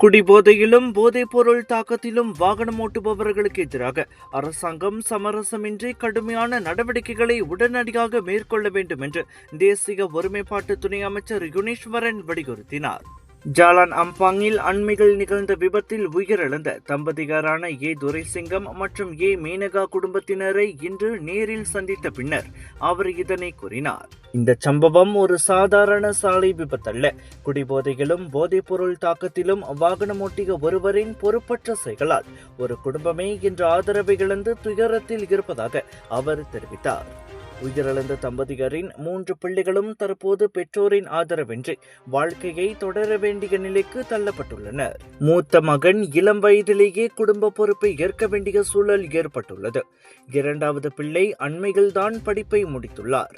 குடிபோதையிலும் போதைப்பொருள் தாக்கத்திலும் வாகனம் ஓட்டுபவர்களுக்கு எதிராக அரசாங்கம் சமரசமின்றி கடுமையான நடவடிக்கைகளை உடனடியாக மேற்கொள்ள வேண்டும் என்று தேசிய ஒருமைப்பாட்டு துணை அமைச்சர் யுனீஸ்வரன் வலியுறுத்தினார். ஜாலான் அம்பாங்கில் அண்மையில் நிகழ்ந்த விபத்தில் உயிரிழந்த தம்பதியரான ஏ துரைசிங்கம் மற்றும் ஏ மேனகா குடும்பத்தினரை இன்று நேரில் சந்தித்த பின்னர் அவர் இதனை கூறினார். இந்த சம்பவம் ஒரு சாதாரண சாலை விபத்தல்ல. குடிபோதையிலும் போதைப்பொருள் தாக்கத்திலும் வாகனம் ஓட்டிய ஒருவரின் பொறுப்பற்ற செயலால் ஒரு குடும்பமே இன்று ஆதரவை இழந்து துயரத்தில் இருப்பதாக அவர் தெரிவித்தார். உயிரிழந்த தம்பதியரின் 3 பிள்ளைகளும் தற்போது பெற்றோரின் ஆதரவின்றி வாழ்க்கையை தொடர வேண்டிய நிலைக்கு தள்ளப்பட்டுள்ளனர். மூத்த மகன் இளம் வயதிலேயே குடும்ப பொறுப்பை ஏற்க வேண்டிய சூழல் ஏற்பட்டுள்ளது. 2வது பிள்ளை அண்மையில்தான் படிப்பை முடித்துள்ளார்.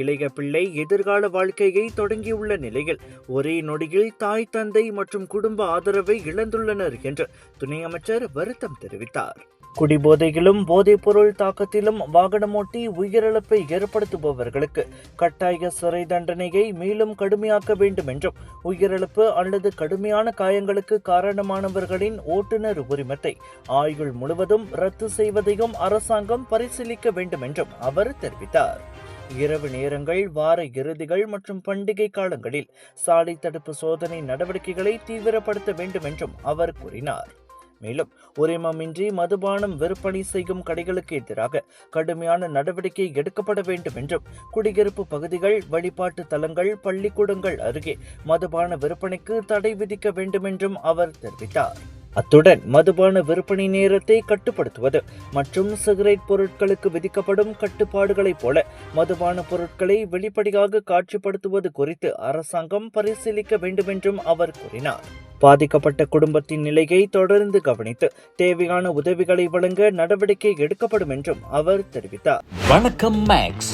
இளைய பிள்ளை எதிர்கால வாழ்க்கையை தொடங்கியுள்ள நிலையில் ஒரே நொடியில் தாய், தந்தை மற்றும் குடும்ப ஆதரவை இழந்துள்ளனர் என்று துணை அமைச்சர் வருத்தம் தெரிவித்தார். குடிபோதையிலும் போதைப்பொருள் தாக்கத்திலும் வாகனமோட்டி உயிரிழப்பை ஏற்படுத்துபவர்களுக்கு கட்டாய சிறை தண்டனையை மேலும் கடுமையாக்க வேண்டும் என்றும் உயிரிழப்பு அல்லது கடுமையான காயங்களுக்கு காரணமானவர்களின் ஓட்டுநர் உரிமத்தை ஆயுள் முழுவதும் ரத்து செய்வதையும் அரசாங்கம் பரிசீலிக்க வேண்டும் என்றும் அவர் தெரிவித்தார். இரவு நேரங்கள், வார இறுதிகள் மற்றும் பண்டிகை காலங்களில் சாலை தடுப்பு சோதனை நடவடிக்கைகளை தீவிரப்படுத்த வேண்டும் என்றும் அவர் கூறினார். மேலும் உரிமமின்றி மதுபானம் விற்பனை செய்யும் கடைகளுக்கு எதிராக கடுமையான நடவடிக்கை எடுக்கப்பட வேண்டும் என்றும் குடியிருப்பு பகுதிகள், வழிபாட்டு தலங்கள், பள்ளிக்கூடங்கள் அருகே மதுபான விற்பனைக்கு தடை விதிக்க வேண்டும் என்றும் அவர் தெரிவித்தார். அத்துடன் மதுபான விற்பனை நேரத்தை கட்டுப்படுத்துவது மற்றும் சிகரெட் பொருட்களுக்கு விதிக்கப்படும் கட்டுப்பாடுகளைப் போல மதுபான பொருட்களை வெளிப்படையாக காட்சிப்படுத்துவது குறித்து அரசாங்கம் பரிசீலிக்க வேண்டும் என்றும் அவர் கூறினார். பாதிக்கப்பட்ட குடும்பத்தின் நிலையை தொடர்ந்து கவனித்து தேவையான உதவிகளை வழங்க நடவடிக்கை எடுக்கப்படும் என்றும் அவர் தெரிவித்தார். வணக்கம் மேக்ஸ்,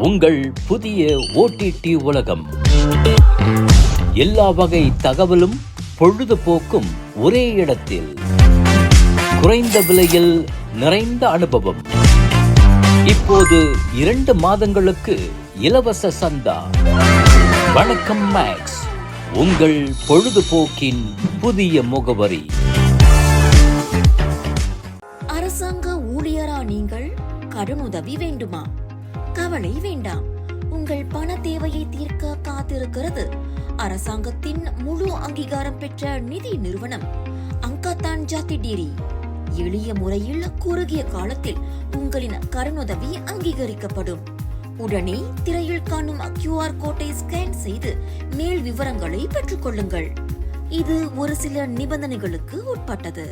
உங்கள் புதிய ஓடிடி உலகம். எல்லா வகை தகவலும் பொழுதுபோக்கும் ஒரே இடத்தில், குறைந்த விலையில் நிறைந்த அனுபவம். இப்போது 2 மாதங்களுக்கு இலவச சந்தா. வணக்கம் மேக்ஸ், உங்கள் பொழுதுபோக்கின் புதிய முகவரி. அரசாங்க ஊழியரா நீங்கள்? கடனுதவி வேண்டுமா? கவலை வேண்டாம். உங்கள் பண தேவையை தீர்க்க காத்திருக்கிறது அரசாங்கத்தின் முழு அங்கீகாரம் பெற்ற நிதி நிறுவனம் அங்கதான் ஜாதி டீரி. எளிய முறையில் குறுகிய காலத்தில் உங்களின் கடனுதவி அங்கீகரிக்கப்படும். உடனே திரையில் காணும் QR கோட்டை ஸ்கேன் செய்து மேல் விவரங்களை பெற்றுக் கொள்ளுங்கள். இது ஒரு சில நிபந்தனைகளுக்கு உட்பட்டது.